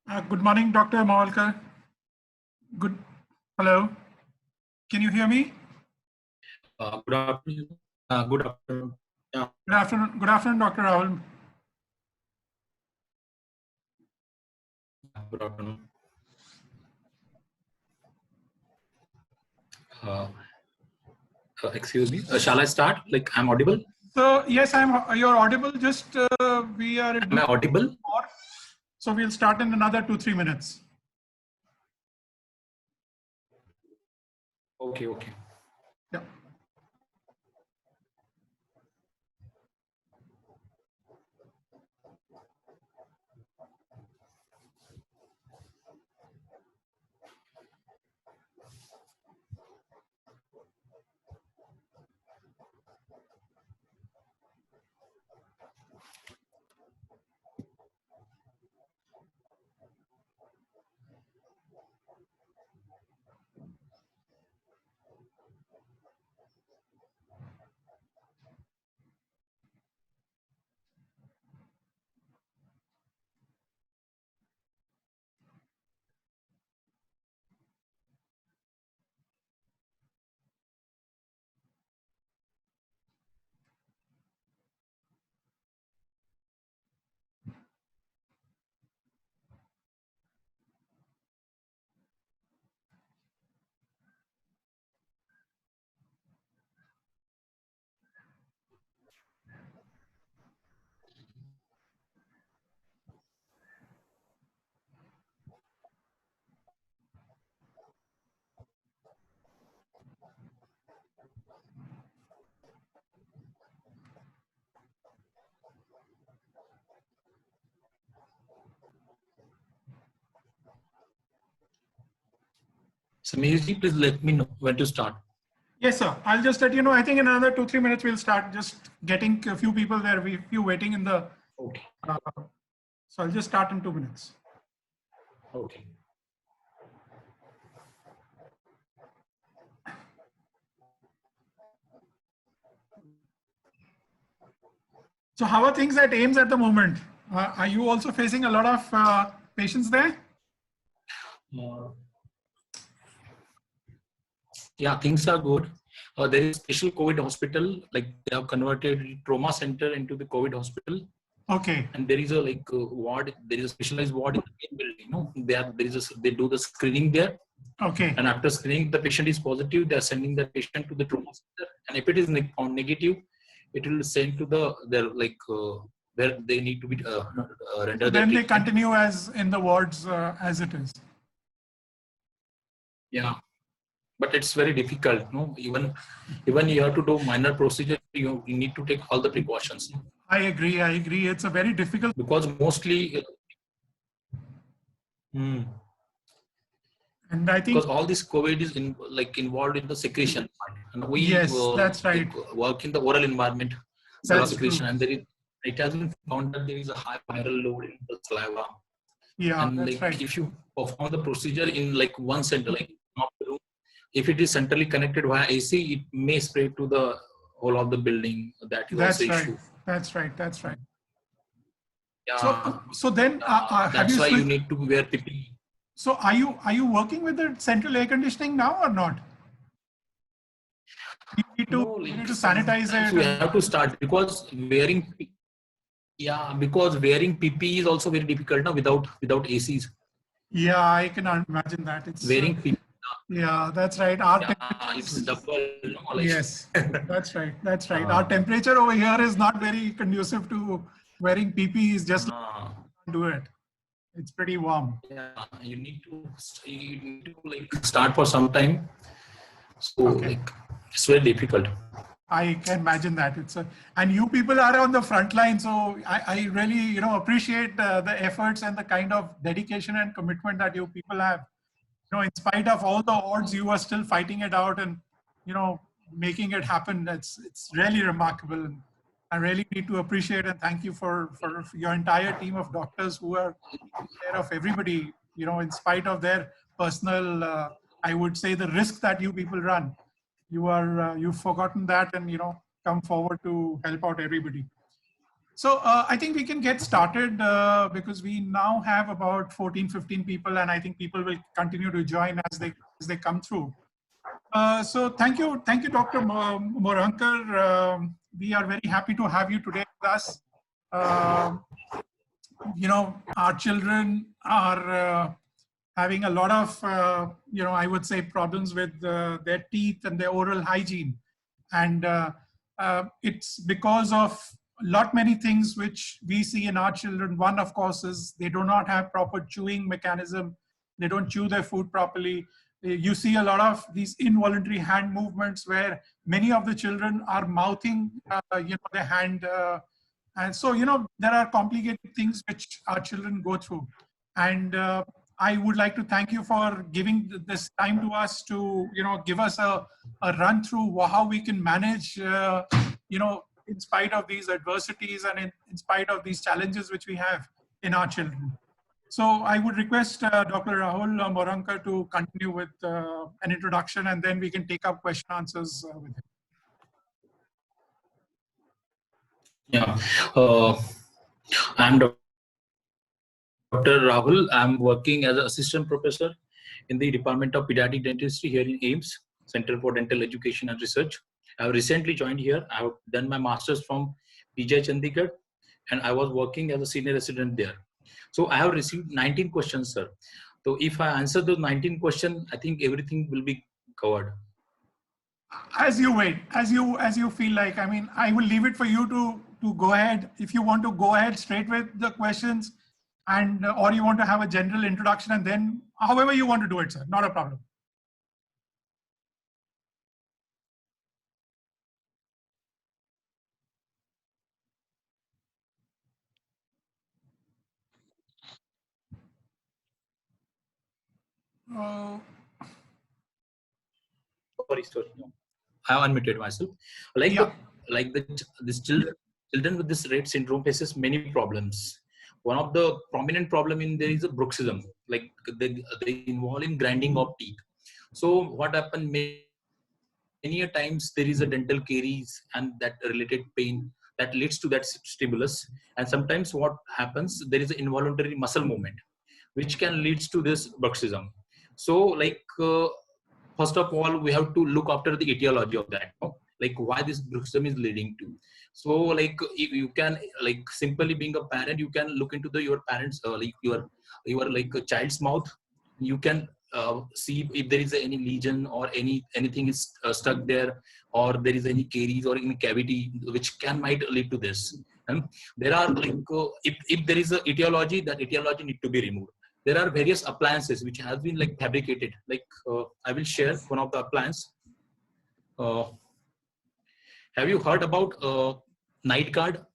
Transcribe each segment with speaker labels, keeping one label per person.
Speaker 1: Good morning, Dr. Mawalkar. Good. Hello. Can you hear me?
Speaker 2: Good afternoon. Good afternoon. Yeah.
Speaker 1: Good afternoon. Good afternoon, Dr. Rahul.
Speaker 2: Good afternoon. Excuse me. Shall I start? Like I'm audible?
Speaker 1: So yes, you're audible. Just we are.
Speaker 2: Am I audible?
Speaker 1: So we'll start in another 2-3 minutes.
Speaker 2: Okay.
Speaker 1: Yeah.
Speaker 2: Sameerji, please let me know when to start.
Speaker 1: Yes, sir. I'll just let you know. I think in another 2-3 minutes we'll start. Just getting a few people there. Few waiting in the.
Speaker 2: Okay.
Speaker 1: So I'll just start in 2 minutes.
Speaker 2: Okay.
Speaker 1: So how are things at AIIMS at the moment? Are you also facing a lot of patients there?
Speaker 2: Yeah, things are good. There is a special COVID hospital, like they have converted trauma center into the COVID hospital.
Speaker 1: Okay.
Speaker 2: And there is a ward. There is a specialized ward in the main building. They do the screening there.
Speaker 1: Okay.
Speaker 2: And after screening, the patient is positive. They are sending the patient to the trauma center. And if it is found negative, it will send to where they need to be rendered.
Speaker 1: So then they continue as in the wards as it is.
Speaker 2: Yeah, but it's very difficult. No, even you have to do minor procedure. You need to take all the precautions.
Speaker 1: I agree. It's a very difficult
Speaker 2: because mostly.
Speaker 1: And I think
Speaker 2: because all this COVID is involved in the secretion part, and we
Speaker 1: yes, that's right.
Speaker 2: Work in the oral environment,
Speaker 1: That's
Speaker 2: secretion,
Speaker 1: true.
Speaker 2: and it has been found that there is a high viral load in the saliva.
Speaker 1: Yeah,
Speaker 2: and
Speaker 1: that's right.
Speaker 2: If you perform the procedure in one center, if it is centrally connected via AC, it may spread to the whole of the building. That is
Speaker 1: that's
Speaker 2: also
Speaker 1: right.
Speaker 2: issue.
Speaker 1: That's right.
Speaker 2: Yeah.
Speaker 1: So then
Speaker 2: that's why you need to wear PPE.
Speaker 1: So are you working with the central air conditioning now or not? You need to sanitize it.
Speaker 2: We have to start because wearing PPE is also very difficult now without ACs.
Speaker 1: Yeah, I can imagine that. It's
Speaker 2: wearing PPE.
Speaker 1: Yeah, that's right.
Speaker 2: It's double.
Speaker 1: Yes, that's right. Our temperature over here is not very conducive to wearing PPEs. Just do it. It's pretty warm.
Speaker 2: Yeah, you need to start for some time. So it's very difficult.
Speaker 1: I can imagine that. And you people are on the front line, so I really appreciate the efforts and the kind of dedication and commitment that you people have. In spite of all the odds, you are still fighting it out and making it happen. It's really remarkable. And I really need to appreciate and thank you for your entire team of doctors who are taking care of everybody. In spite of their personal, I would say, the risk that you people run. You've forgotten that and come forward to help out everybody. So I think we can get started because we now have about 14, 15 people, and I think people will continue to join as they come through. So thank you, Dr. Morankar. We are very happy to have you today with us. Um our children are having a lot of, I would say, problems with their teeth and their oral hygiene. And it's because of lot many things which we see in our children. One, of course, is they do not have proper chewing mechanism. They don't chew their food properly. You see a lot of these involuntary hand movements where many of the children are mouthing, their hand. And so, there are complicated things which our children go through. And I would like to thank you for giving this time to us to, give us a run through how we can manage, in spite of these adversities and in spite of these challenges which we have in our children. So I would request Dr. Rahul Morankar to continue with an introduction, and then we can take up question answers with him.
Speaker 2: Yeah, I'm Dr. Rahul. I'm working as an assistant professor in the Department of Pediatric Dentistry here in AIIMS, Center for Dental Education and Research. I've recently joined here. I've done my master's from PGI Chandigarh, and I was working as a senior resident there. So I have received 19 questions, sir. So if I answer those 19 questions, I think everything will be covered.
Speaker 1: As you wait, as you feel like. I mean, I will leave it for you to go ahead. If you want to go ahead straight with the questions, and or you want to have a general introduction, and then however you want to do it, sir, not a problem. Uh,
Speaker 2: Sorry, no. I have unmuted myself.
Speaker 1: yeah.
Speaker 2: This children with this Rett syndrome faces many problems. One of the prominent problem in there is a bruxism, like they involve in grinding of teeth. So what happened, many a times there is a dental caries and that related pain that leads to that stimulus. And sometimes what happens, there is an involuntary muscle movement which can leads to this bruxism. So first of all, we have to look after the etiology of that, like why this bruxism is leading to. So if you can, simply being a parent, you can look into your parents, your a child's mouth. You can see if there is any lesion or anything is stuck there, or there is any caries or any cavity which might lead to this. And there are if there is a etiology, that etiology need to be removed. There are various appliances which has been fabricated. I will share one of the appliance. Have you heard about night guard?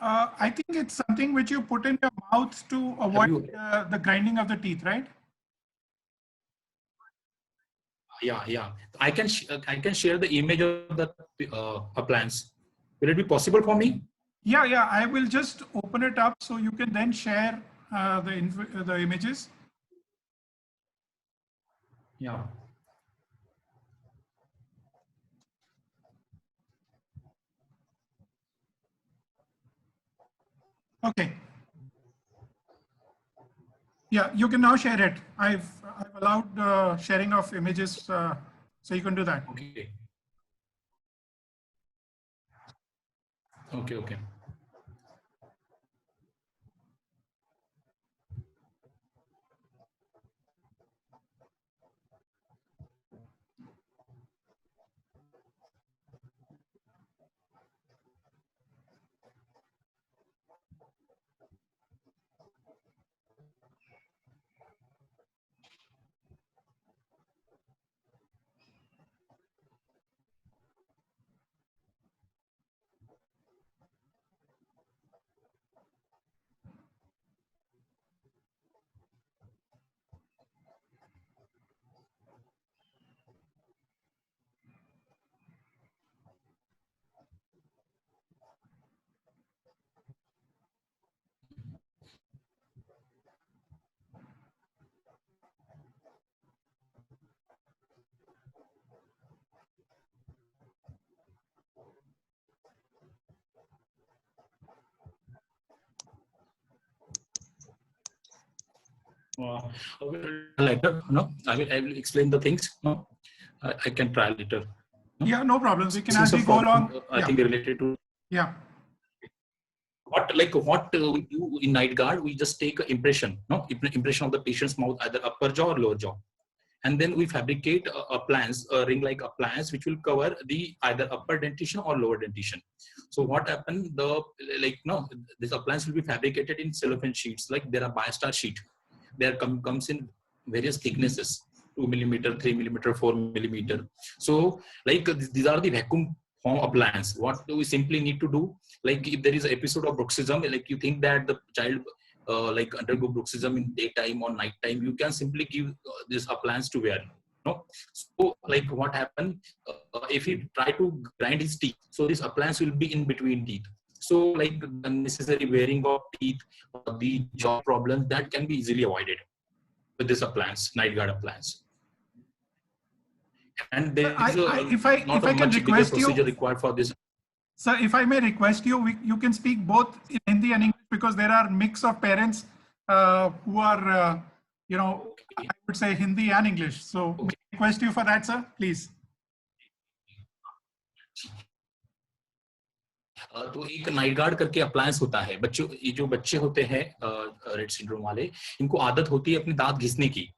Speaker 1: I think it's something which you put in your mouth to avoid the grinding of the teeth, right?
Speaker 2: Yeah. I can share the image of the appliance. Will it be possible for me?
Speaker 1: Yeah. I will just open it up so you can then share the images.
Speaker 2: Yeah.
Speaker 1: Okay. Yeah, you can now share it. I've allowed sharing of images, so you can do that.
Speaker 2: Okay. Later, no, I will explain the things. No, I can try later. No?
Speaker 1: Yeah, no problems. We can,
Speaker 2: This
Speaker 1: as
Speaker 2: is
Speaker 1: we
Speaker 2: a
Speaker 1: go
Speaker 2: problem,
Speaker 1: along.
Speaker 2: I
Speaker 1: Yeah,
Speaker 2: think related to
Speaker 1: yeah.
Speaker 2: what we do in night guard. We just take an impression, no, impression of the patient's mouth, either upper jaw or lower jaw, and then we fabricate a ring-like appliance which will cover the either upper dentition or lower dentition. So what happened? This appliance will be fabricated in cellophane sheets. Like there are Biostar sheet. There comes in various thicknesses: 2 millimeter, 3 millimeter, 4 millimeter. So like these are the vacuum form appliance. What do we simply need to do? Like if there is an episode of bruxism, like you think that the child like undergo bruxism in daytime or nighttime, you can simply give this appliance to wear. No, so like what happened if he try to grind his teeth? So this appliance will be in between teeth. So like the unnecessary wearing of teeth, the jaw problems that can be easily avoided with this appliance, night guard appliance. And there is not a
Speaker 1: can
Speaker 2: much bigger
Speaker 1: request you,
Speaker 2: procedure required for this.
Speaker 1: sir, if I may request you, you can speak both in Hindi and English, because there are mix of parents who are, you know,
Speaker 2: Okay.
Speaker 1: I would say Hindi and English. So
Speaker 2: Okay.
Speaker 1: may I request you for that, sir, please.
Speaker 2: तो एक night guard करके appliance होता है। बच्चों, ये जो बच्चे होते हैं रेट सिंड्रोम वाले, इनको आदत होती है अपने दांत घिसने की।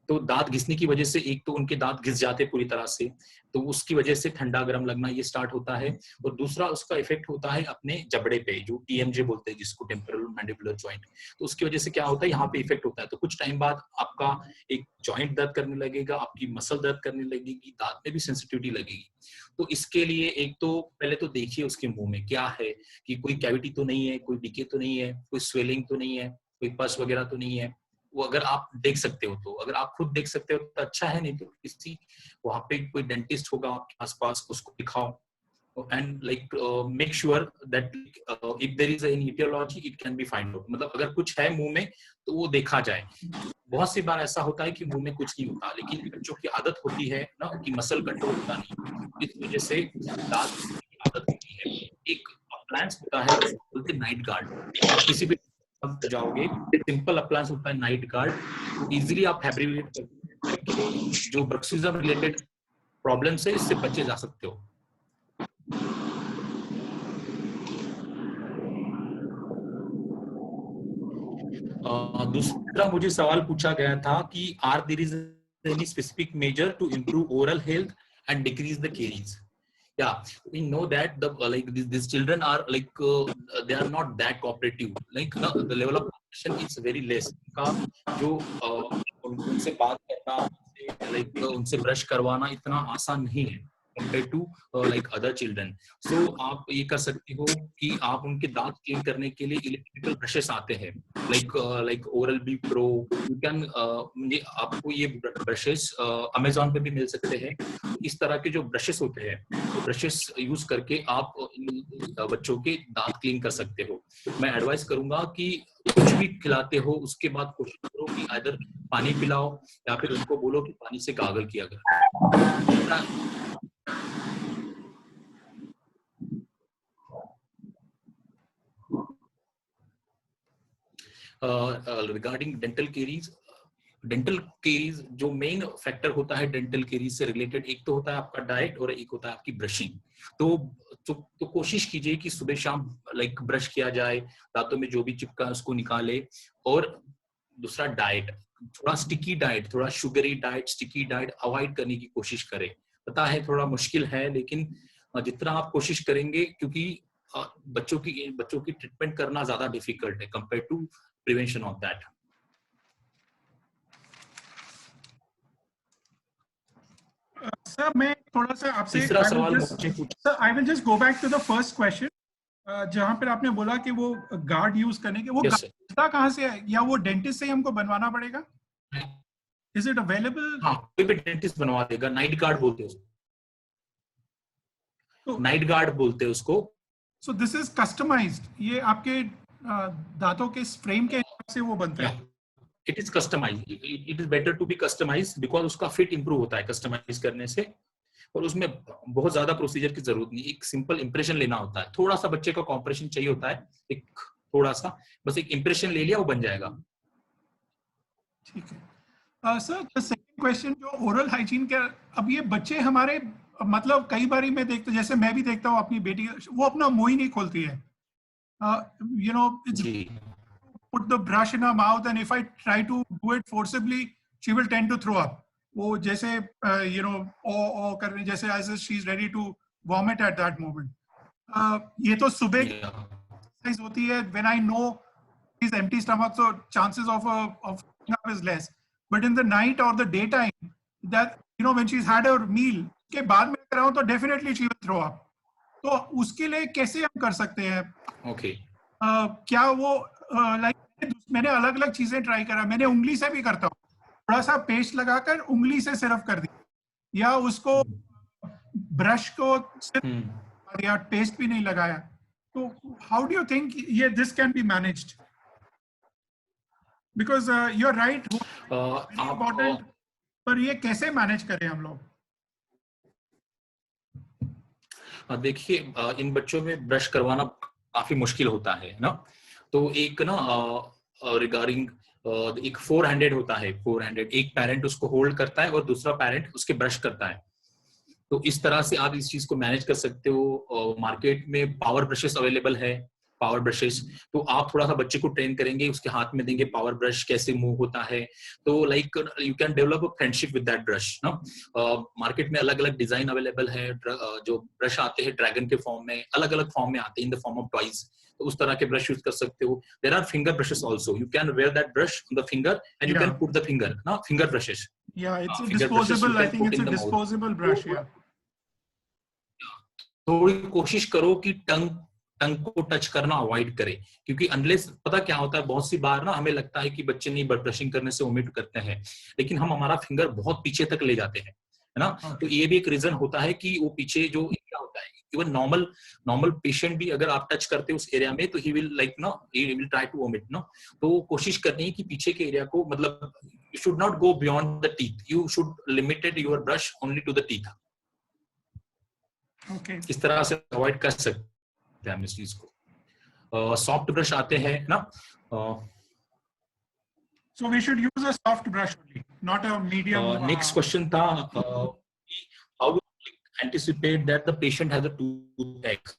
Speaker 2: तो दांत घिसने की वजह से एक तो उनके दांत घिस जाते पूरी तरह से, तो उसकी वजह से ठंडा गर्म लगना ये स्टार्ट होता है। और दूसरा उसका इफेक्ट होता है अपने जबड़े पे, जो टीएमजे बोलते हैं जिसको, टेम्पोरल मैंडिबुलर जॉइंट। तो उसकी वजह से क्या होता है, यहाँ पे इफेक्ट होता है। तो कुछ टाइम बाद आपका एक जॉइंट दर्द करने लगेगा, आपकी मसल दर्द करने लगेगी, दांत में भी सेंसिटिविटी लगेगी। तो इसके लिए एक तो पहले तो देखिए उसके मुंह में क्या है, कि कोई कैविटी तो नहीं है, कोई डिके तो नहीं है, कोई स्वेलिंग तो नहीं है, कोई पस वगैरह तो नहीं है। वो अगर आप देख सकते हो तो, अगर आप खुद देख सकते हो तो अच्छा है, नहीं तो किसी वहां पे कोई डेंटिस्ट होगा आपके आसपास, उसको दिखाओ। And like make sure that if there is any etiology it can be find out. मतलब अगर कुछ है मुंह में तो वो देखा जाए। बहुत सी बार ऐसा होता है कि मुंह में कुछ नहीं होता, लेकिन बच्चों की आदत होती है ना कि मसल कंट्रोल होता नहीं, इस वजह से दांत की आदत होती है। एक अप्लायंस होता है जिसको बोलते हैं नाइट गार्ड। आप किसी भी जाओगे, सिंपल अप्लायंस होता है नाइट गार्ड। इजीली आप फैब्रिकेट करके जो ब्रुक्सिज्म रिलेटेड प्रॉब्लम से इससे बचे जा सकते हो। दूसरा मुझे सवाल पूछा गया था कि are there is any specific measure to improve oral health and decrease the caries? Yeah, we know that these children are they are not that cooperative. The level of cooperation is very less. का जो उनसे बात करना, उनसे brush करवाना इतना आसान नहीं है compared to other children. So आप ये कर सकते हो कि आप उनके दांत क्लीन करने के लिए इलेक्ट्रिकल ब्रशेस आते हैं, like Oral-B Pro. You can आपको ये ब्रशेस अमेज़न पे भी मिल सकते हैं। इस तरह के जो ब्रशेस होते हैं, तो ब्रशेस यूज करके आप बच्चों के दांत क्लीन कर सकते हो। मैं एडवाइस करूंगा कि कुछ भी खिलाते हो उसके बाद कोशिश करो कि आइदर पानी पिलाओ या फिर उनको बोलो कि पानी से गागल किया करो। रिगार्डिंग डेंटल केरीज, जो मेन फैक्टर होता है डेंटल केरीज से रिलेटेड, एक तो होता है आपका डाइट और एक होता है आपकी ब्रशिंग। तो कोशिश कीजिए कि सुबह शाम ब्रश किया जाए, दांतों में जो भी चिपका है उसको निकाले। और दूसरा डाइट, थोड़ा स्टिकी डाइट, थोड़ा sugary diet, sticky diet avoid करने की कोशिश करें। पता है थोड़ा मुश्किल है, लेकिन जितना आप कोशिश करेंगे, क्योंकि बच्चों की ट्रीटमेंट करना ज्यादा डिफिकल्ट है compare to prevention of that.
Speaker 1: Sir मैं थोड़ा सा आपसे,
Speaker 2: तीसरा सवाल
Speaker 1: sir I will just go back to the first question, जहां पर आपने बोला कि वो गार्ड यूज करने के, वो गार्ड कहाँ से है, या वो डेंटिस्ट से ही हमको बनवाना पड़ेगा? Is it available?
Speaker 2: हाँ, कोई भी डेंटिस्ट बनवा देगा। नाइट गार्ड बोलते हैं उसको, नाइट गार्ड बोलते हैं उसको।
Speaker 1: सो दिस इज कस्टमाइज्ड, ये आपके दांतों के फ्रेम के हिसाब से वो बनता है?
Speaker 2: It is customise, it is better to be customise, because उसका फिट इंप्रूव होता है कस्टमाइज करने से। और उसमें बहुत ज्यादा प्रोसीजर की जरूरत नहीं, एक सिंपल इंप्रेशन लेना होता है। थोड़ा सा बच्चे का कॉम्प्रेशन चाहिए होता है, एक थोड़ा सा, बस एक इंप्रेशन ले लिया वो बन जाएगा।
Speaker 1: ठीक है सर। द सेकंड क्वेश्चन जो ओरल हाइजीन के, अब ये बच्चे हमारे मतलब कई बारी मैं देखता, जैसे मैं भी देखता हूँ अपनी बेटी, वो अपना मुंह ही नहीं खोलती है, यू नो, इट्स
Speaker 2: जी
Speaker 1: put the brush in her mouth, and if I try to do it forcibly, she will tend to throw up. वो जैसे you know ओ करने जैसे, as if she's ready to vomit at that moment. ये तो सुबह की
Speaker 2: या
Speaker 1: exercise होती है when I know is empty stomach, so chances of throwing up is less. But in the night or the daytime, that you know when she's had her meal, के बाद में कर रहा हूँ तो definitely she will throw up. तो उसके लिए कैसे हम कर सकते हैं?
Speaker 2: ओके
Speaker 1: क्या वो लाइक मैंने अलग अलग चीजें ट्राई करा, मैंने उंगली से भी करता हूँ, थोड़ा सा पेस्ट लगाकर उंगली से सिर्फ कर दिया, या उसको ब्रश को सिर्फ या पेस्ट भी नहीं लगाया, तो हाउ डू यू थिंक ये this can be managed? Because you are right, very
Speaker 2: आप
Speaker 1: इंपॉर्टेंट, पर ये कैसे मैनेज करें हम लोग?
Speaker 2: देखिए इन बच्चों में ब्रश करवाना काफी मुश्किल होता है ना। तो एक ना रिगार्डिंग एक 400 होता है, 400 एक पेरेंट उसको होल्ड करता है और दूसरा पेरेंट उसके ब्रश करता है। तो इस तरह से आप इस चीज को मैनेज कर सकते हो। मार्केट में पावर ब्रशेस अवेलेबल है, पावर ब्रशेस। तो आप थोड़ा सा बच्चे को ट्रेन करेंगे, उसके हाथ में देंगे पावर ब्रश, कैसे मूव होता है, तो like you can develop a friendship with that brush ना। मार्केट में अलग अलग डिजाइन अवेलेबल है, जो ब्रश आते हैं ड्रैगन के फॉर्म में, अलग अलग फॉर्म में आते हैं, in the form of toys. तो उस तरह के ब्रश यूज कर सकते हो। There are finger brushes also, you can wear that brush on the finger and you can
Speaker 1: Yeah,
Speaker 2: put the finger ना, finger brushes.
Speaker 1: yeah, it's a
Speaker 2: finger brushes you
Speaker 1: disposable, I
Speaker 2: can
Speaker 1: think
Speaker 2: पुट
Speaker 1: it's
Speaker 2: in
Speaker 1: a
Speaker 2: the mouth.
Speaker 1: disposable brush, yeah.
Speaker 2: थोड़ी कोशिश करो कि टंग टंग को touch करना avoid करें, क्योंकि अनलेस पता क्या होता है, बहुत सी बार ना हमें लगता है कि बच्चे नहीं ब्रशिंग करने से ओमिट करते हैं, लेकिन हम हमारा फिंगर बहुत पीछे तक ले जाते हैं, है ना। तो
Speaker 1: Okay.
Speaker 2: ये भी एक रीजन होता है कि वो पीछे जो एरिया होता है, इवन नॉर्मल नॉर्मल पेशेंट भी अगर आप टच करते हो उस एरिया में, तो ही विल लाइक ना, he will try to omit ना। तो कोशिश करनी है कि पीछे के एरिया को, मतलब you should not go beyond the teeth, you should limited your brush only to the teeth.
Speaker 1: Okay.
Speaker 2: इस तरह से अवॉइड कर सकते हैं हम इस चीज को। सॉफ्ट ब्रश आते हैं ना।
Speaker 1: So we should use a soft brush only, not a medium.
Speaker 2: Next question था, how anticipate that the patient has a tooth.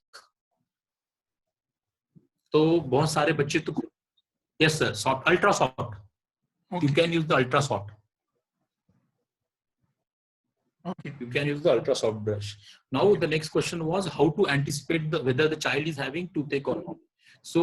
Speaker 2: तो बहुत सारे बच्चे तो, yes sir, soft, ultra soft,
Speaker 1: Okay.
Speaker 2: You can use the ultra soft,
Speaker 1: Okay.
Speaker 2: you can use the ultra soft brush. Now the next question was how to anticipate whether the child is having toothache or not. So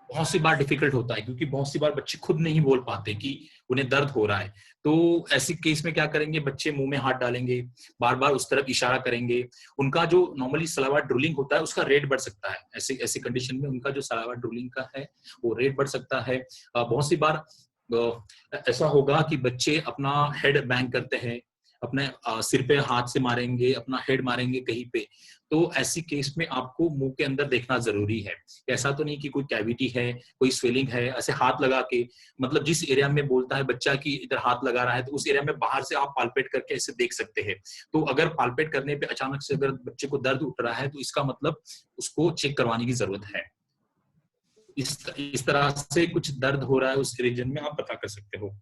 Speaker 2: बहुत सी बार difficult होता है, क्योंकि बहुत सी बार बच्चे खुद नहीं बोल पाते कि उन्हें दर्द हो रहा है। तो ऐसी केस में क्या करेंगे, बच्चे मुंह में हाथ डालेंगे, बार बार उस तरफ इशारा करेंगे। उनका जो नॉर्मली सलावा ड्रूलिंग होता है उसका रेट बढ़ सकता है, ऐसे ऐसी कंडीशन में उनका जो सलावा ड्रूलिंग का है वो रेट बढ़ सकता है। बहुत सी बार ऐसा होगा कि बच्चे अपना हेड बैंग करते हैं, अपने सिर पे हाथ से मारेंगे, अपना हेड मारेंगे कहीं पे। तो ऐसी केस में आपको मुंह के अंदर देखना जरूरी है। ऐसा तो नहीं कि कोई कैविटी है, कोई स्वेलिंग है, ऐसे हाथ लगा के, मतलब जिस एरिया में बोलता है बच्चा कि इधर हाथ लगा रहा है, तो उस एरिया में बाहर से आप पाल्पेट करके ऐसे देख सकते हैं। तो अगर पाल्पेट करने पे अचानक से अगर बच्चे को दर्द उठ रहा है, तो इसका मतलब उसको चेक करवाने की जरूरत है। इस तरह से कुछ दर्द हो रहा है उस रीजन में, आप पता कर सकते हो।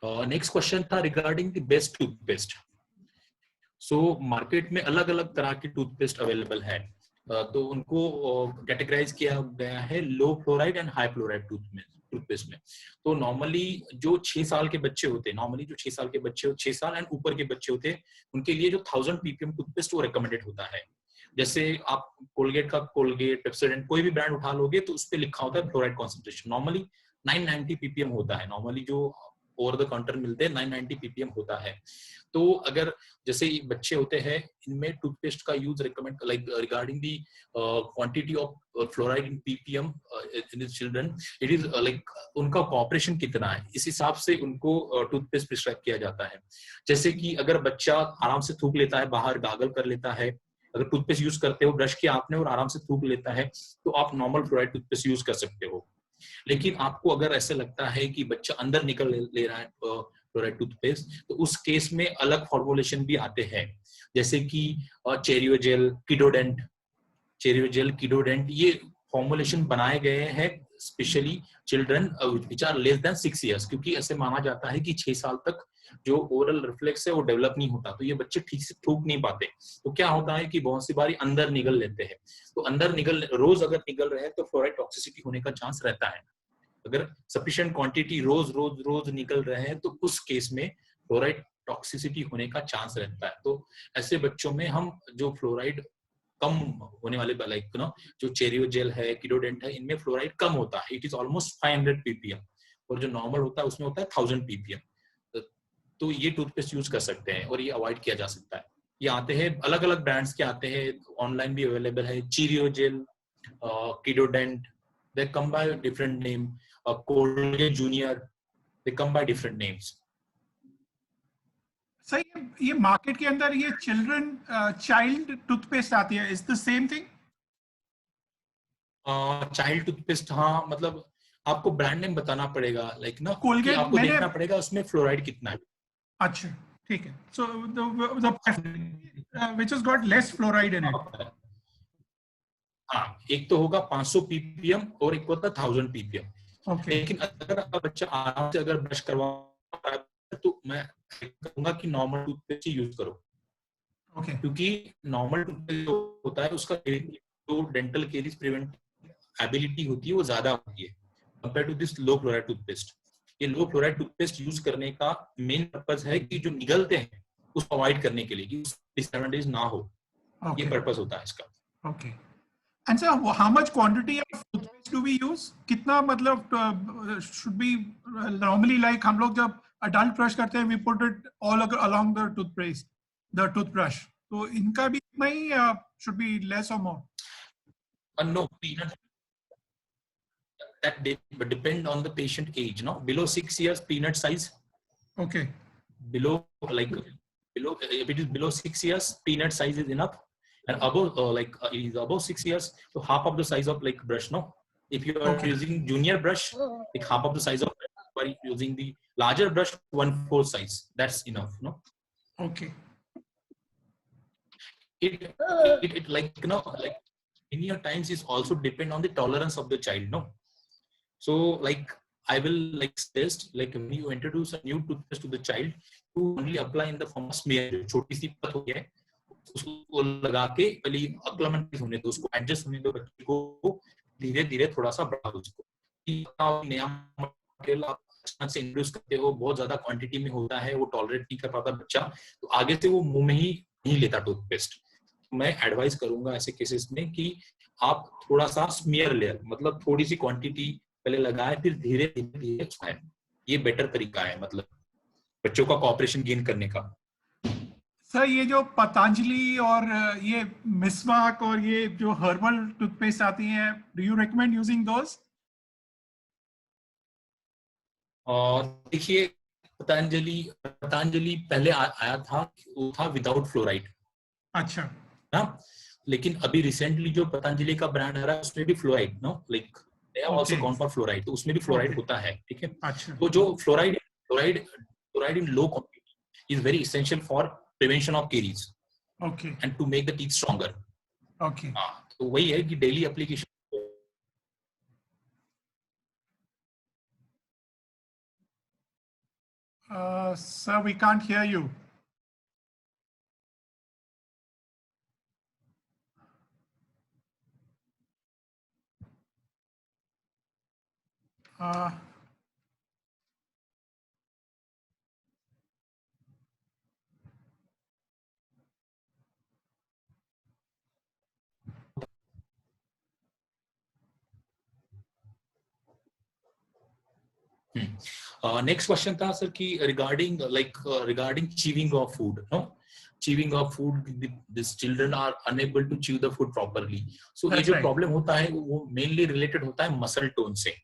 Speaker 2: नेक्स्ट क्वेश्चन था regarding the best toothpaste. So market में अलग अलग तरह की टूथपेस्ट अवेलेबल है। तो उनको कैटेगराइज किया गया है low fluoride and high fluoride toothpaste में। तो नॉर्मली जो 6 साल के बच्चे होते हैं, नॉर्मली जो 6 साल के बच्चे, 6 साल एंड ऊपर के बच्चे होते हैं, उनके लिए जो 1000 ppm टूथपेस्ट वो रिकमेंडेड होता है। जैसे आप कोलगेट का कोलगेट, पेप्सोडेंट, कोई भी ब्रांड उठा लोगे तो उस पर लिखा होता है फ्लोराइड कॉन्सेंट्रेशन, नॉर्मली 990 ppm होता है। नॉर्मली जो ओवर द काउंटर मिलते हैं 990 ppm होता है। तो अगर जैसे बच्चे होते हैं, इनमें टूथपेस्ट का use recommend like regarding the quantity of fluoride in ppm in children, it is like उनका कॉपरेशन कितना है, इस हिसाब से उनको टूथपेस्ट प्रिस्क्राइब किया जाता है। जैसे कि अगर बच्चा आराम से थूक लेता है, बाहर गागल कर लेता है, अगर टूथपेस्ट यूज करते हो, ब्रश किया आपने और आराम से थूक लेता है, तो आप नॉर्मल फ्लोराइड टूथपेस्ट यूज कर सकते हो। लेकिन आपको अगर ऐसे लगता है कि बच्चा अंदर निकल ले रहा है फ्लोराइड टूथपेस्ट, तो उस केस में अलग फॉर्मुलेशन भी आते हैं, जैसे कि चेरियोजेल, किडोडेंट, चेरियोजेल, किडोडेंट, ये फॉर्मुलेशन बनाए गए हैं specially children which are less than 6 years, क्योंकि ऐसे माना जाता है कि 6 साल तक जो ओरल रिफ्लेक्स है वो डेवलप नहीं होता, तो ये बच्चे ठीक से थूक नहीं पाते। तो क्या होता है कि बहुत सी बारी अंदर निगल लेते हैं, तो अंदर निगल रोज अगर निगल रहे हैं तो फ्लोराइड टॉक्सिसिटी होने का चांस रहता है। अगर सफिशिएंट क्वांटिटी रोज रोज रोज निकल रहे हैं तो उस केस में फ्लोराइड टॉक्सिसिटी होने का चांस रहता है। तो ऐसे बच्चों में हम जो फ्लोराइड कम होने वाले लाइक ना जो चेरियोजेल है, किडोडेंट है, इनमें फ्लोराइड कम होता है, इट इज ऑलमोस्ट 500 ppm, और जो नॉर्मल होता है उसमें होता है 1000 ppm। तो ये टूथपेस्ट यूज कर सकते हैं और ये अवॉइड किया जा सकता है। ये आते हैं अलग अलग ब्रांड्स के आते हैं, ऑनलाइन भी अवेलेबल है, Cheriogel, Kidodent, they come by different name, Colgate junior, they come by different names.
Speaker 1: सही, ये मार्केट के अंदर ये चाइल्ड टूथपेस्ट आती है, is the same thing?
Speaker 2: Child toothpaste, हाँ, मतलब आपको ब्रांड नेम बताना पड़ेगा, लाइक ना कि
Speaker 1: कोलगेट
Speaker 2: आपको
Speaker 1: मैंने,
Speaker 2: देखना पड़ेगा उसमें फ्लोराइड कितना है।
Speaker 1: अच्छा ठीक है, so the which has got less fluoride in it.
Speaker 2: हाँ, एक तो होगा 500 ppm और एक होता है 1000 ppm।
Speaker 1: Okay.
Speaker 2: लेकिन अगर आपका बच्चा आराम से अगर ब्रश करवा रहा है तो मैं कहूंगा कि नॉर्मल टूथपेस्ट ही यूज करो,
Speaker 1: Okay.
Speaker 2: क्योंकि नॉर्मल टूथपेस्ट जो होता है उसका जो डेंटल केरीज प्रिवेंट एबिलिटी होती है वो ज्यादा होती है compare to this low fluoride toothpaste. ये लो फ्लोराइड टूथपेस्ट यूज करने का मेन पर्पस है कि जो निगलते हैं उसको अवॉइड करने के लिए, कि डिसएडवांटेज ना हो।
Speaker 1: Okay.
Speaker 2: ये पर्पस होता है इसका।
Speaker 1: Okay. And sir, how much quantity of toothpaste do we use? कितना मतलब should be normally like हम लोग जब adult brush करते हैं we put it all along the toothbrush. तो इनका भी इतना ही should be less or more?
Speaker 2: No, peanut, that depend on the patient age. No, below 6 years, peanut size.
Speaker 1: Okay.
Speaker 2: Below if it is below 6 years, peanut size is enough. And above it is above 6 years, so half of the size of like brush. No, if you are using junior brush, like half of the size of brush, by using the larger brush, 1/4 size, that's enough. No.
Speaker 1: Okay.
Speaker 2: It like like in your times is also depend on the tolerance of the child. No. So like I will like suggest, like when you introduce a new toothpaste to the child, to only apply in the form of smear. छोटी सी पत हो गया है उसको लगा के पहले अक्लमेंट होने दो, उसको एडजस्ट होने दो बच्चे को, धीरे धीरे थोड़ा सा बढ़ा दो उसको। नया मटेरियल आप अचानक से इंट्रोड्यूस करते हो, बहुत ज्यादा क्वांटिटी में होता है, वो टॉलरेट नहीं कर पाता बच्चा, तो आगे से वो मुंह में ही नहीं लेता टूथपेस्ट। मैं एडवाइस करूंगा ऐसे केसेस में कि आप थोड़ा सा स्मियर लेयर, मतलब थोड़ी सी क्वांटिटी पहले लगाए, फिर धीरे धीरे खाएं। ये बेटर तरीका है मतलब बच्चों का कोऑपरेशन गेन करने का।
Speaker 1: सर ये जो पतंजलि और ये मिसवाक और ये जो हर्बल टूथपेस्ट आती हैं, do you recommend using those?
Speaker 2: और देखिए पतंजलि पहले आया था, वो था विदाउट फ्लोराइड।
Speaker 1: अच्छा।
Speaker 2: ना, लेकिन अभी रिसेंटली जो पतंजलि का ब्रांड आ रहा है उसमें भी fluoride, know like they have also gone for fluoride, तो उसमें भी फ्लोराइड होता है। ठीक है,
Speaker 1: अच्छा।
Speaker 2: तो जो fluoride in low quantity is very essential for prevention of caries,
Speaker 1: okay,
Speaker 2: and to make the teeth stronger.
Speaker 1: Okay.
Speaker 2: हाँ, तो वही है कि daily application.
Speaker 1: Sir we can't hear you.
Speaker 2: Next question था सर कि regarding chewing of food, no chewing of food, these children are unable to chew the food properly. So ये जो problem होता है वो मेनली रिलेटेड होता है muscle tone से,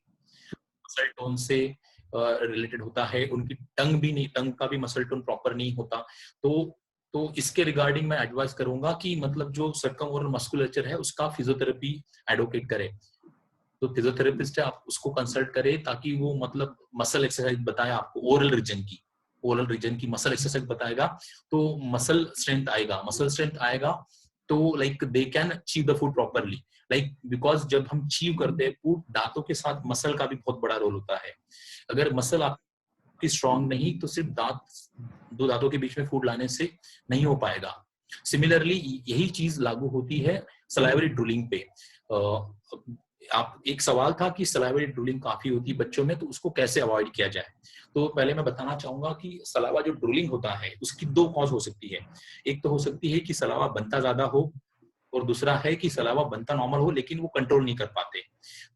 Speaker 2: रिलेटेड होता है। उनकी टंग का भी मसल टोन प्रॉपर नहीं होता। तो इसके रिगार्डिंग मैं एडवाइस करूंगा कि मतलब जो सर्कमओरल मस्कुलेचर है उसका फिजियोथेरेपी एडवोकेट करे। तो फिजियोथेरेपिस्ट है, आप उसको कंसल्ट करें ताकि वो मतलब मसल एक्सरसाइज बताए आपको ओरल रीजन की, ओरल रीजन की मसल एक्सरसाइज बताएगा, तो मसल स्ट्रेंथ आएगा, मसल स्ट्रेंथ आएगा तो like they can achieve the food properly, like because जब हम चीव करते हैं फूड, दांतों के साथ मसल का भी बहुत बड़ा रोल होता है। अगर मसल आपकी स्ट्रांग नहीं तो सिर्फ दांत, दो दांतों के बीच में फूड लाने से नहीं हो पाएगा। सिमिलरली यही चीज लागू होती है सलाइवरी ड्रूलिंग पे। आप, एक सवाल था कि सलाइवरी ड्रूलिंग काफी होती है बच्चों में, तो उसको कैसे अवॉइड किया जाए। तो पहले मैं बताना चाहूंगा कि सलावा जो ड्रूलिंग होता है उसकी दो कॉज हो सकती है। एक तो हो सकती है कि सलावा बनता ज्यादा हो, और दूसरा है कि सलावा बनता नॉर्मल हो लेकिन वो कंट्रोल नहीं कर पाते।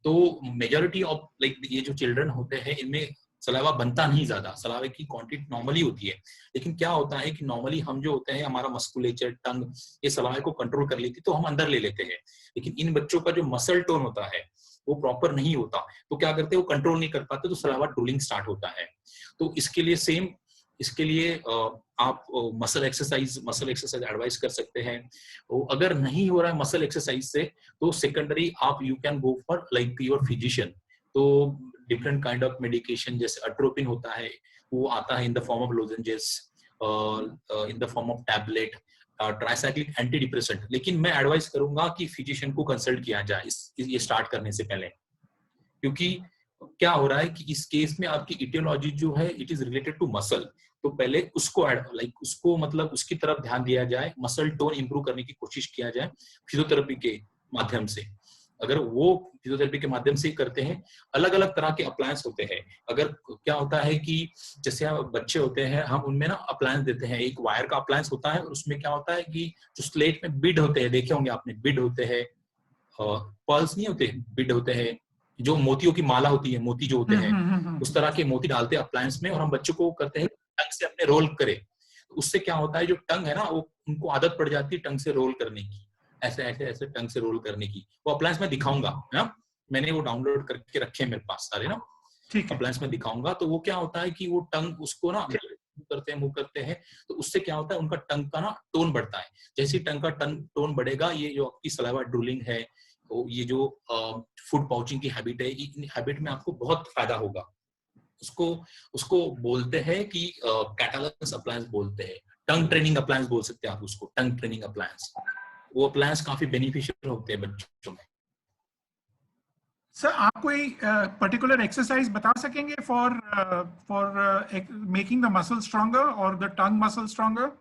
Speaker 2: तो मेजॉरिटी ऑफ लाइक ये जो चिल्ड्रन होते हैं इनमें सलावा बनता नहीं ज्यादा, सलावे की क्वांटिटी नॉर्मली होती है। लेकिन क्या होता है कि नॉर्मली हम जो होते हैं, हमारा मस्कुलेचर, टंग, ये सलावे को कंट्रोल कर लेती तो हम अंदर ले लेते हैं। लेकिन इन बच्चों का जो मसल टोन होता है वो प्रॉपर नहीं होता, तो क्या करते हैं, वो कंट्रोल नहीं कर पाते, तो सलावा ड्रूलिंग स्टार्ट होता है। तो इसके लिए सेम, इसके लिए आप मसल एक्सरसाइज एडवाइस कर सकते हैं। तो अगर नहीं हो रहा है मसल एक्सरसाइज से, तो सेकेंडरी आप you can go for like your physician. तो डिफरेंट काइंड ऑफ मेडिकेशन, जैसे अट्रोपिन होता है, वो आता है इन the form of lozenges, in the form of tablet, tricyclic anti depressant. लेकिन मैं एडवाइस करूंगा कि फिजिशियन को कंसल्ट किया जाए ये स्टार्ट करने से पहले, क्योंकि क्या हो रहा है कि इस केस में आपकी इटियोलॉजी जो है it is related to muscle. तो पहले उसको लाइक उसको मतलब उसकी तरफ ध्यान दिया जाए, मसल टोन इंप्रूव करने की कोशिश किया जाए फिजियोथेरेपी के माध्यम से। अगर वो फिजियोथेरेपी के माध्यम से ही करते हैं, अलग अलग तरह के अप्लायंस होते हैं। अगर क्या होता है कि जैसे बच्चे होते हैं, हम उनमें ना अप्लायंस देते हैं, एक वायर का अप्लायंस होता है, और उसमें क्या होता है कि जो स्लेट में बिड होते हैं, देखे होंगे आपने, बिड होते हैं, पर्ल्स नहीं होते, बिड होते हैं, जो मोतियों की माला होती है, मोती जो होते हैं, उस तरह के मोती डालते हैं अप्लायंस में, और हम बच्चों को करते हैं टंग से अपने रोल करे। तो उससे क्या होता है, जो टंग है ना, वो उनको आदत पड़ जाती है टंग से रोल करने की, ऐसे ऐसे ऐसे टंग से रोल करने की। वो अप्लायंस में दिखाऊंगा ना, मैंने वो डाउनलोड करके रखे हैं मेरे पास सारे ना, अप्लायंस में दिखाऊंगा। तो वो क्या होता है कि वो टंग उसको ना मूव करते हैं, तो उससे क्या होता है, उनका टंग का ना टोन बढ़ता है। जैसे टंग का टोन बढ़ेगा, ये जो आपकी सलाइवा ड्रूलिंग है, तो ये जो फूड पाउचिंग की हैबिट है, इन हैबिट में आपको बहुत फायदा होगा। उसको उसको बोलते हैं कि कैटालस अप्लायंस बोलते हैं, टंग ट्रेनिंग अप्लायंस बोल सकते हैं आप उसको, टंग ट्रेनिंग अप्लायंस। वो अप्लायंस काफी बेनिफिशियल होते हैं बच्चों में।
Speaker 1: सर, आप कोई पर्टिकुलर एक्सरसाइज बता सकेंगे for making the muscle stronger और द टंग मसल स्ट्रॉन्गर?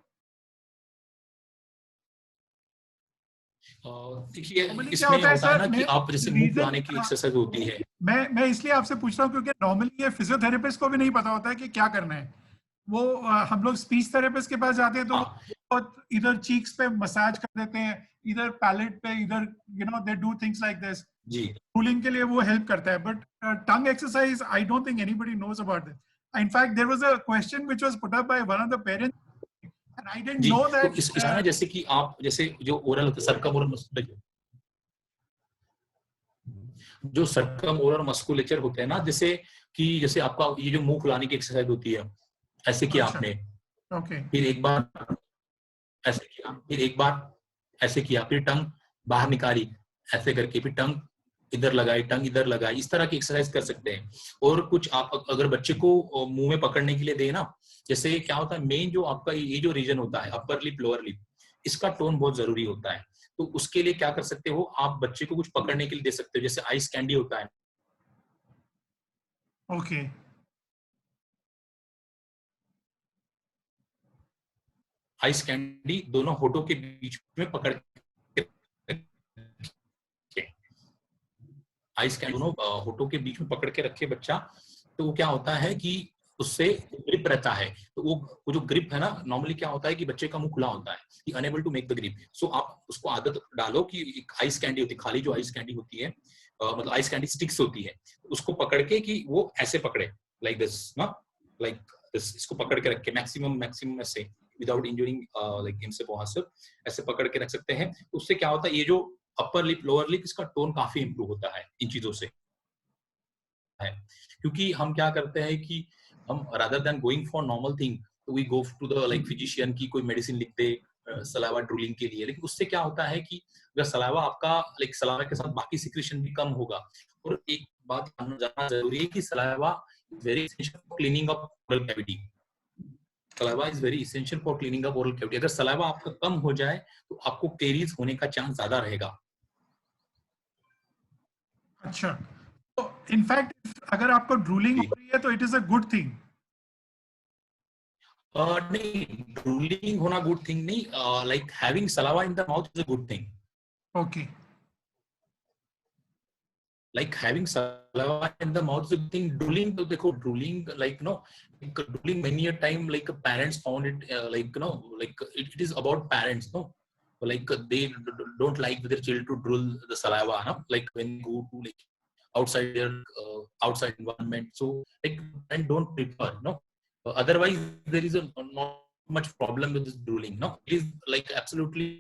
Speaker 2: देखिए,
Speaker 1: क्या
Speaker 2: इसमें
Speaker 1: होता है
Speaker 2: होता है
Speaker 1: सर,
Speaker 2: ना कि आप जैसे मुंह फुलाने की एक्सरसाइज होती है।
Speaker 1: मैं इसलिए आपसे पूछ रहा हूँ क्योंकि नॉर्मली ये फिजियोथेरेपिस्ट को भी नहीं पता होता है कि क्या करना है। वो हम लोग स्पीच थेरेपिस्ट के पास जाते हैं तो वो बहुत इधर चीक्स पे मसाज कर देते हैं, इधर पैलेट पे, इधर they do things like this.
Speaker 2: जी,
Speaker 1: कूलिंग के लिए वो हेल्प करता है, but tongue exercise I don't think anybody knows about this. In fact there was a question which was put up by one of the parents and I didn't
Speaker 2: जी।
Speaker 1: No
Speaker 2: तो
Speaker 1: that.
Speaker 2: इस ना, जैसे कि आप, जैसे जो ओरल होता है, सर्कम ओरल मस्कुलेचर, जो सर्कम ओरल मस्कुलेचर होते हैं ना, जैसे कि जैसे आपका ये जो मुंह फुलाने की एक्सरसाइज होती है, ऐसे किया
Speaker 1: अच्छा,
Speaker 2: आपने,
Speaker 1: ओके,
Speaker 2: फिर एक बार ऐसे किया, फिर एक बार ऐसे किया, फिर टंग बाहर निकाली ऐसे करके, फिर टंग इधर लगाई, टंग इधर लगाई, इस तरह की एक्सरसाइज कर सकते हैं। और कुछ आप अगर बच्चे को मुंह में पकड़ने के लिए दे ना, जैसे क्या होता है, मेन जो आपका ये जो रीजन होता है, अपर लिप, लोअर लिप, इसका टोन बहुत जरूरी होता है। तो उसके लिए क्या कर सकते हो, आप बच्चे को कुछ पकड़ने के लिए दे सकते हो, जैसे आइस कैंडी होता है,
Speaker 1: ओके,
Speaker 2: आइस कैंडी दोनों होठों के बीच में पकड़ के, आइस कैंडी दोनों होठों के बीच में पकड़ के रखे बच्चा, तो वो क्या होता है कि उससे ग्रिप रहता है। तो वो जो ग्रिप है ना, नॉर्मली क्या होता है कि बच्चे का मुंह खुला होता है, कि unable to make the grip. So आप उसको आदत डालो कि एक आइस कैंडी होती है, खाली जो आइस कैंडी होती है, मतलब आइस कैंडी स्टिक्स होती है, उसको पकड़ के कि वो ऐसे पकड़े, लाइक दिस ना, लाइक दिस, इसको पकड़ के रखे, मैक्सिमम ऐसे, विदाउट इंजरिंग लाइक हिमसेल्फ और हरसेल्फ, ऐसे पकड़ के रख सकते हैं। उससे क्या होता है, ये जो अपर लिप, लोअर लिप, इसका टोन काफी इंप्रूव होता है इन चीजों से है। क्योंकि हम क्या करते हैं कि हम rather than going for normal thing, तो we go to the like physician की कोई मेडिसिन लिख दे सलावा ड्रूलिंग के लिए। लेकिन उससे क्या होता है कि अगर सलावा आपका, लाइक सलावा के साथ बाकी सिक्रेशन भी कम होगा। और एक बात जानना जरूरी है कि saliva very essential for cleaning up oral cavity. Saliva is very essential for cleaning up oral cavity. अगर सलाइवा आपका कम हो जाए तो आपको कैरीज होने का चांस ज्यादा रहेगा।
Speaker 1: अच्छा, तो इनफैक्ट अगर आपको ड्रूलिंग हो रही है तो it is a good thing.
Speaker 2: नहीं, ड्रूलिंग होना गुड थिंग नहीं, like having saliva in the mouth is a good thing.
Speaker 1: Okay,
Speaker 2: Like having saliva in the mouth is a good thing. Drooling, तो देखो drooling, like drooling many a time, like parents found it, like like it is about parents, no, like they don't like their child to drool the saliva, no, like when you go to like outside their outside environment, so like and don't prefer, no. Otherwise there is a not much problem with this drooling, no. It is like absolutely,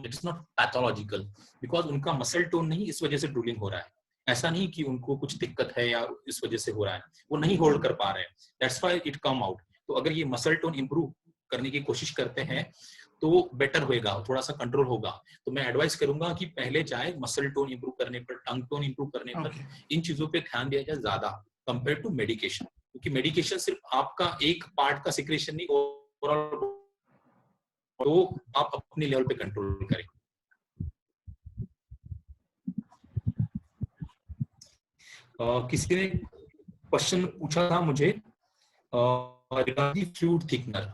Speaker 2: it's not pathological, because उनका muscle tone नहीं इस वजह से drooling हो रहा है। ऐसा नहीं कि उनको कुछ दिक्कत है या इस वजह से हो रहा है, वो नहीं होल्ड कर पा रहे हैं, that's why it come out. तो अगर ये मसल टोन इंप्रूव करने की कोशिश करते हैं तो बेटर होएगा, थोड़ा सा कंट्रोल होगा। तो मैं एडवाइस करूंगा कि पहले जाए मसल टोन इंप्रूव करने पर, टंग टोन इंप्रूव करने पर, इन चीजों पे ध्यान दिया जाए ज्यादा कंपेयर टू मेडिकेशन, क्योंकि मेडिकेशन सिर्फ आपका एक पार्ट का सिक्रेशन नहीं, ओवरऑल तो आप अपने लेवल पे कंट्रोल करें। किसी ने क्वेश्चन पूछा था मुझे रिगार्डिंग फ्लूइड थिकनर।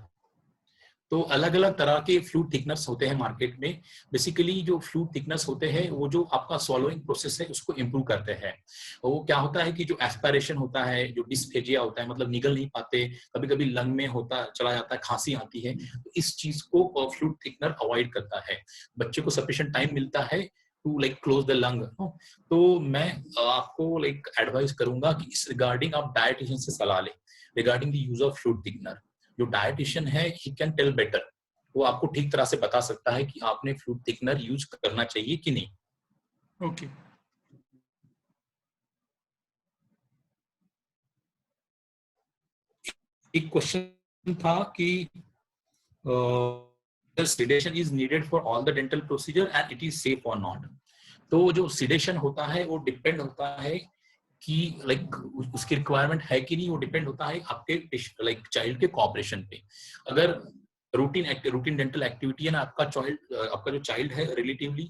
Speaker 2: तो अलग अलग तरह के फ्लूइड थिकनर्स होते हैं मार्केट में। बेसिकली जो फ्लूइड थिकनर्स होते हैं वो जो आपका स्वॉलोइंग प्रोसेस है उसको इंप्रूव करते हैं। वो क्या होता है कि जो एस्पिरेशन होता है, जो डिस्फेजिया होता है, मतलब निगल नहीं पाते, कभी कभी लंग में होता चला जाता है, खांसी आती है, तो इस चीज को फ्लूइड थिकनर अवॉइड करता है। बच्चे को सफिशिएंट टाइम मिलता है to like close the lung. तो मैं आपको लाइक एडवाइस करूंगा कि इस रिगार्डिंग आप डायटिशियन से सलाह लें regarding the use of fluid thickener. जो डायटिशियन है ही कैन टेल बेटर, वो आपको ठीक तरह से बता सकता है कि आपने फ्लूइड थिकनर यूज करना चाहिए कि नहीं।
Speaker 1: ओके,
Speaker 2: एक क्वेश्चन था कि sedation is needed for all the dental procedure and it is safe or not। तो जो sedation होता है वो डिपेंड होता है कि लाइक उसकी रिक्वायरमेंट है कि नहीं, वो डिपेंड होता है आपके लाइक चाइल्ड के कोऑपरेशन पे। अगर रूटीन डेंटल एक्टिविटी है ना, आपका जो चाइल्ड है रिलेटिवली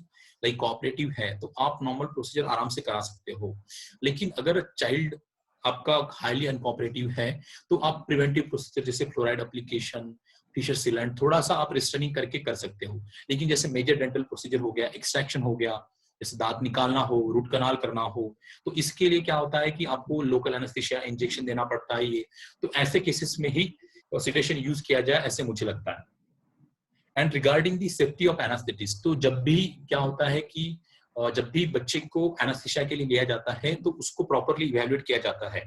Speaker 2: लाइक कोऑपरेटिव है, तो आप नॉर्मल प्रोसीजर आराम से करा सकते हो। लेकिन अगर चाइल्ड आपका हाईली अनकोऑपरेटिव है तो आप प्रिवेंटिव प्रोसीजर जैसे फ्लोराइड एप्लीकेशन, फिशर सीलेंट थोड़ा सा आप रिस्ट्रेनिंग करके कर सकते हो। लेकिन जैसे मेजर डेंटल प्रोसीजर हो गया, एक्सट्रैक्शन हो गया, जैसे दांत निकालना हो, रूट कनाल करना हो, तो इसके लिए क्या होता है कि आपको लोकल एनेस्थीसिया इंजेक्शन देना पड़ता है। ये तो ऐसे केसेस में ही सेडेशन यूज किया जाए ऐसे मुझे लगता है। And regarding the safety of anaesthetist, तो जब भी क्या होता है कि जब भी बच्चे को एनेस्थीसिया के लिए लिया जाता है तो उसको प्रॉपरली इवैल्यूएट किया जाता है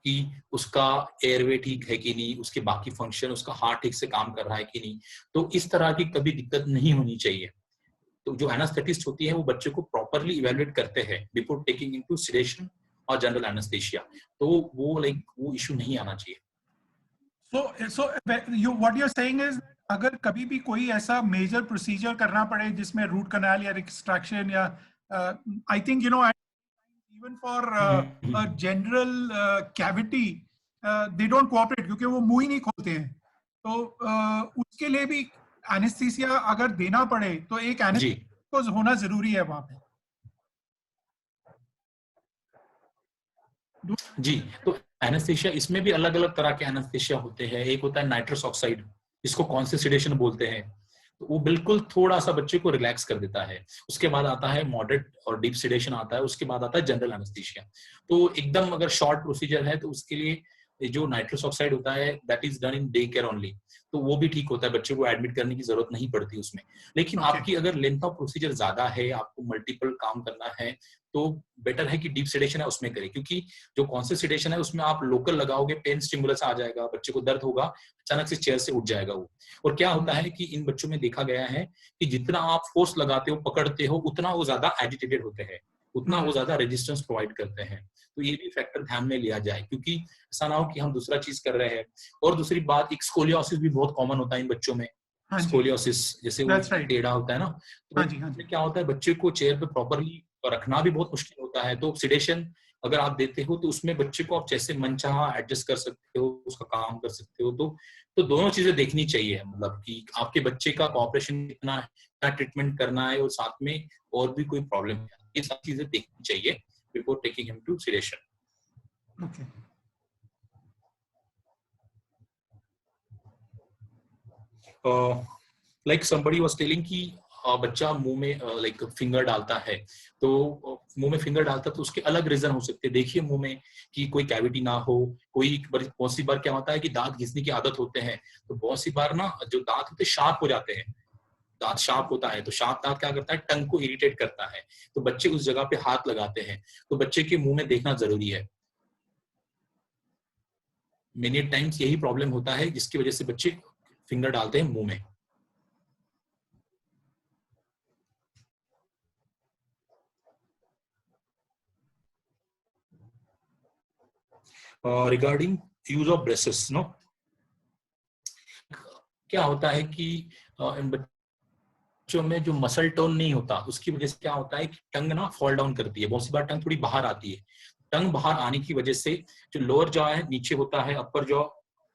Speaker 2: कि उसका एयरवे ठीक है कि नहीं, उसके बाकी फंक्शन, उसका हार्ट ठीक से काम कर रहा है कि नहीं। तो इस तरह की कभी दिक्कत नहीं होनी चाहिए। तो जो एनेस्थेटिस्ट होती है वो बच्चे को प्रॉपरली इवैल्यूएट करते हैं बिफोर टेकिंग इनटू सेडेशन और जनरल एनेस्थीसिया, तो वो लाइक वो इशू नहीं आना चाहिए।
Speaker 1: so you what you're saying is अगर कभी भी कोई ऐसा मेजर प्रोसीजर करना पड़े जिसमें रूट कनाल या एक्सट्रैक्शन या I think even for a general cavity they don't cooperate क्योंकि वो मुंह ही नहीं खोलते हैं, तो उसके लिए भी एनेस्थीसिया अगर देना पड़े तो एक एनेस्थेसिस्ट होना जरूरी है वहां पे।
Speaker 2: जी, तो एनेस्थीसिया इसमें भी अलग अलग तरह के एनेस्थीसिया होते हैं। एक होता है नाइट्रस ऑक्साइड, इसको कौन से सेडेशन बोलते हैं, तो वो बिल्कुल थोड़ा सा बच्चे को रिलैक्स कर देता है। उसके बाद आता है मॉडरेट और डीप सेडेशन आता है, उसके बाद आता है जनरल एनेस्थीसिया। तो एकदम अगर शॉर्ट प्रोसीजर है तो उसके लिए जो नाइट्रस ऑक्साइड होता है that is done in day care only, तो वो भी ठीक होता है, बच्चे को एडमिट करने की जरूरत नहीं पड़ती उसमें। लेकिन आपकी अगर लेंथ ऑफ प्रोसीजर ज्यादा है, आपको मल्टीपल काम करना है, तो बेटर है कि डीप सेडेशन है उसमें करें, क्योंकि जो कौन से सेडेशन है उसमें आप लोकल लगाओगे, पेन स्टिमुलस आ जाएगा, बच्चे को दर्द होगा, अचानक से चेयर से उठ जाएगा वो। और क्या होता है कि इन बच्चों में देखा गया है कि जितना आप फोर्स लगाते हो, पकड़ते हो, उतना वो ज्यादा एजिटेटेड होते हैं, उतना वो ज्यादा रेजिस्टेंस प्रोवाइड करते हैं। तो ये भी फैक्टर ध्यान में लिया जाए, क्योंकि ऐसा ना हो कि हम दूसरा चीज कर रहे हैं। और दूसरी बात, एक स्कोलियोसिस भी बहुत कॉमन होता है इन बच्चों में। स्कोलियोसिस जैसे वो टेढ़ा होता है ना, तो क्या होता है बच्चे को चेयर पे प्रॉपरली रखना भी बहुत मुश्किल होता है। तो सिडेशन अगर आप देते हो तो उसमें बच्चे को आप जैसे मनचाहा एडजस्ट कर सकते हो, उसका काम कर सकते हो। तो दोनों चीजें देखनी चाहिए, मतलब कि आपके बच्चे का कॉपरेशन कितना है, क्या ट्रीटमेंट करना है, और साथ में और भी कोई प्रॉब्लम है, ये सब चीजें देखनी चाहिए before taking him to sedation.
Speaker 1: Okay.
Speaker 2: Like somebody was telling कि बच्चा मुंह में लाइक फिंगर डालता है, तो मुंह में फिंगर डालता है तो उसके अलग रीजन हो सकते हैं। देखिए मुंह में कि कोई कैविटी ना हो, कोई बहुत सी बार क्या होता है कि दांत घिसने की आदत होते हैं, तो बहुत सी बार ना जो दांत होते हैं शार्प हो जाते हैं, दांत शार्प होता है, तो शार्प दांत क्या करता है, टंग को इरिटेट करता है, तो बच्चे उस जगह पे हाथ लगाते हैं। तो बच्चे के मुंह में देखना जरूरी है। मेनी टाइम्स यही प्रॉब्लम होता है जिसकी वजह से बच्चे फिंगर डालते हैं मुंह में। Regarding use of braces, no, क्या होता है कि इन बच्चों में जो मसल टोन नहीं होता, उसकी वजह से क्या होता है कि टंग ना फॉल डाउन करती है, बहुत सी बार टंग थोड़ी बाहर आती है। टंग बाहर आने की वजह से जो लोअर जॉ है नीचे होता है, अपर जॉ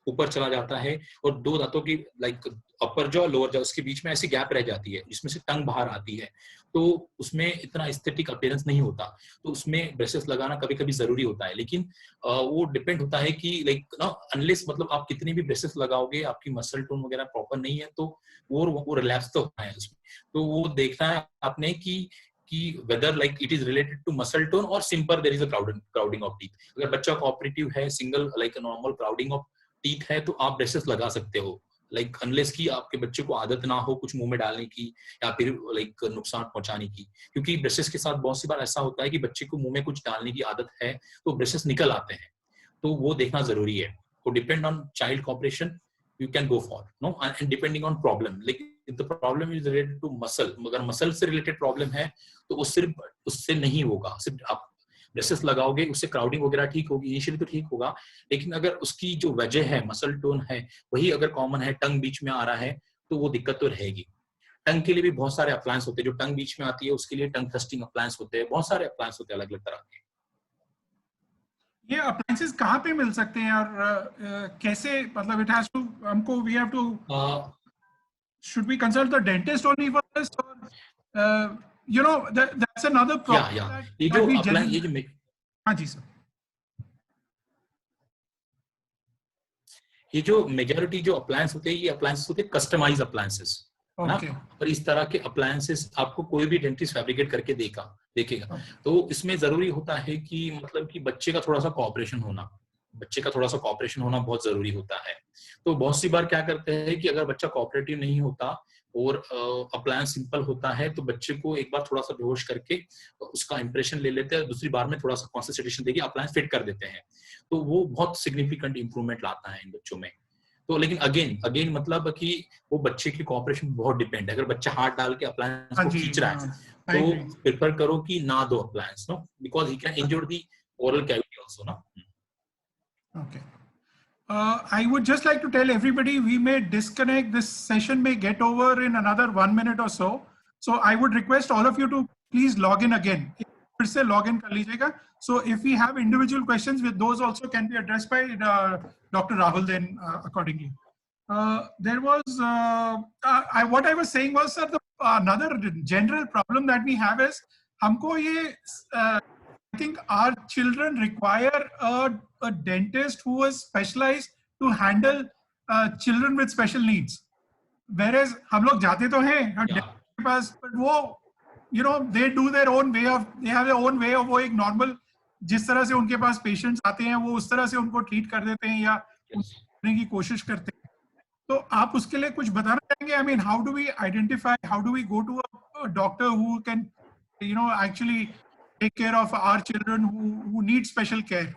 Speaker 2: ऊपर चला जाता है, और दो दांतों की like upper jaw lower jaw उसके बीच में ऐसी गैप रह जाती है जिसमें से टंग बाहर आती है, तो उसमें इतना एस्थेटिक अपीयरेंस नहीं होता। तो उसमें ब्रेसेस लगाना कभी कभी जरूरी होता है, लेकिन वो डिपेंड होता है कि लाइक ना, अनलेस मतलब आप कितनी भी ब्रेसेस लगाओगे, आपकी मसल टोन वगैरह प्रॉपर नहीं है, तो वो रिलैप्स तो होता है उसमें। तो वो देखना है आपने कि whether like it is related to muscle tone or simple there is a crowding of teeth। अगर बच्चा कोऑपरेटिव है, single like normal crowding of teeth है, तो आप ब्रेसेस लगा सकते हो, लाइक अनलेस कि आपके बच्चे को आदत ना हो कुछ मुंह में डालने की या फिर लाइक नुकसान पहुंचाने की। क्योंकि ब्रेसेस के साथ बहुत सी बार ऐसा होता है कि बच्चे को मुंह में कुछ डालने की आदत है तो ब्रेसेस निकल आते हैं, तो वो देखना जरूरी है। तो depend on child cooperation you can go for, no, and depending on problem, लेकिन the problem is related to muscle, अगर मसल से रिलेटेड प्रॉब्लम है तो वो सिर्फ उससे नहीं होगा, सिर्फ आप ब्रेसेस लगाओगे उससे क्राउडिंग वगैरह ठीक होगी, इनिशियली तो ठीक होगा, लेकिन अगर उसकी जो वजह है मसल टोन है वही अगर कॉमन है, टंग बीच में आ रहा है, तो वो दिक्कत तो रहेगी। टंग के लिए भी बहुत सारे अप्लायंस होते हैं, जो टंग बीच में आती है उसके लिए टंग थ्रस्टिंग अप्लायंस होते हैं, बहुत सारे अप्लायंस होते हैं अलग अलग तरह के।
Speaker 1: ये अप्लायंसेस कहाँ पे मिल सकते हैं और कैसे, मतलब इट हैज टू, हमको we have to, should we consult the dentist only for this, or that's another problem
Speaker 2: या
Speaker 1: that,
Speaker 2: ये
Speaker 1: that
Speaker 2: जो
Speaker 1: we
Speaker 2: अप्लायंस,
Speaker 1: generally,
Speaker 2: ये जो
Speaker 1: हाँ जी सर,
Speaker 2: ये जो मेजॉरिटी जो अप्लायंस होते हैं, ये अप्लायंसेस होते हैं कस्टमाइज अप्लायंसेस ना,
Speaker 1: ओके,
Speaker 2: और इस तरह के अप्लायंसेस आपको कोई भी डेंटिस्ट फैब्रिकेट करके देखेगा। तो इसमें जरूरी होता है कि मतलब कि बच्चे का थोड़ा सा कोऑपरेशन होना, बच्चे का थोड़ा सा कोऑपरेशन होना बहुत जरूरी होता है। तो बहुत सी बार क्या करते हैं कि अगर बच्चा कोऑपरेटिव नहीं होता और अप्लायंस सिंपल होता है, तो बच्चे को एक बार थोड़ा सा बेहोश करके उसका इंप्रेशन ले लेते हैं, दूसरी बार में थोड़ा सा कॉन्सेंट्रेशन देके अप्लायंस फिट कर देते हैं, तो वो बहुत सिग्निफिकेंट इंप्रूवमेंट लाता है इन बच्चों में। तो लेकिन अगेन मतलब कि वो बच्चे की कोऑपरेशन बहुत डिपेंड है। अगर बच्चा हाथ डाल के अप्लायंस
Speaker 1: हाँ
Speaker 2: को
Speaker 1: जी,
Speaker 2: खींच रहा है
Speaker 1: हाँ, आई
Speaker 2: तो
Speaker 1: एग्री,
Speaker 2: प्रेफर करो कि ना दो appliance, no, because he can injure the oral cavity also ना।
Speaker 1: okay. I would just like to tell everybody we may disconnect. This session may get over in another 1 minute or so. So I would request all of you to please log in again. फिर से log in कर लीजिएगा. So if we have individual questions, with those also can be addressed by Dr. Rahul then accordingly. There was what I was saying was, sir, another general problem that we have is हमको ये I think our children require a dentist who is specialized to handle children with special needs. Whereas हम लोग जाते तो हैं dentist के पास, but वो they do their own way of, they have their own way of, वो एक normal जिस तरह से उनके पास patients आते हैं वो उस तरह से उनको treat कर देते हैं या करने की कोशिश करते हैं। तो आप उसके लिए कुछ बताना चाहेंगे? I mean, how do we identify, how do we go to a doctor who can actually take care of our children who need special care?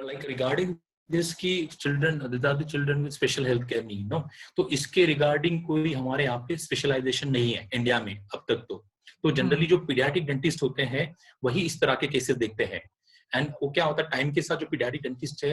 Speaker 2: Like regarding this की children, these are the children with special health care need, no, तो इसके regarding कोई हमारे यहाँ पे specialisation नहीं है India में अब तक। तो जनरली जो पीडियाट्रिक डेंटिस्ट होते हैं वही इस तरह के केसेस देखते हैं। एंड वो क्या होता है, टाइम के साथ जो पीडियाट्रिक डेंटिस्ट है